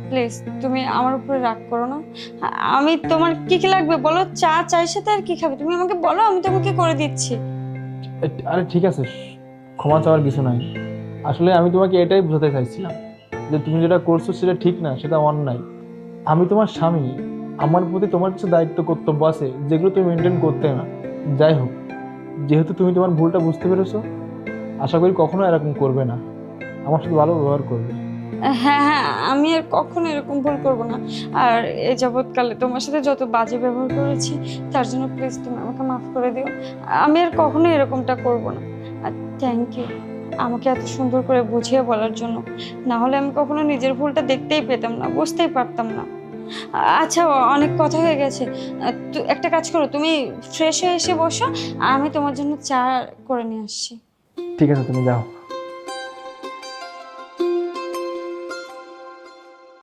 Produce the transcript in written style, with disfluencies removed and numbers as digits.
Please তুমি আমার উপরে রাগ করো না। আমি তোমার কি কি লাগবে বলো, চা চায়ের সাথে আর কি খাবে তুমি আমাকে বলো, আমি তোমাকে করে দিচ্ছি। আরে ঠিক আছে, ক্ষমা চাওয়ার কিছু নাই। আসলে আমি তোমাকে এটাই বোঝাতে চাইছিলাম যে তুমি যেটা করছো সেটা ঠিক না, সেটা অন্যায়। আমি তোমার স্বামী, আমার প্রতি তোমার কিছু দায়িত্ব কর্তব্য আছে যেগুলো তুমি মেনটেন করতে না। যাই হোক, যেহেতু তুমি তোমার ভুলটা বুঝতে পেরেছো, আশা করি কখনো এরকম করবে না, আমার সাথে ভালো ব্যবহার করবে। হ্যাঁ হ্যাঁ, আমি আর কখনো এরকম ভুল করবো না। আর এই যাবৎকালে তোমার সাথে যত বাজে ব্যবহার করেছি তার জন্য প্লিজ তুমি আমাকে মাফ করে দিও। আমি আর কখনো এরকমটা করবো না। আর থ্যাংক ইউ আমাকে এত সুন্দর করে বুঝিয়ে বলার জন্য। না হলে আমি কখনো নিজের ভুলটা দেখতেই পেতাম না, বুঝতেই পারতাম না। আচ্ছা, অনেক কথা হয়ে গেছে। একটা কাজ করো, তুমি ফ্রেশ হয়ে এসে বসো, আমি তোমার জন্য চা করে নিয়ে আসছি। ঠিক আছে, তুমি যাও।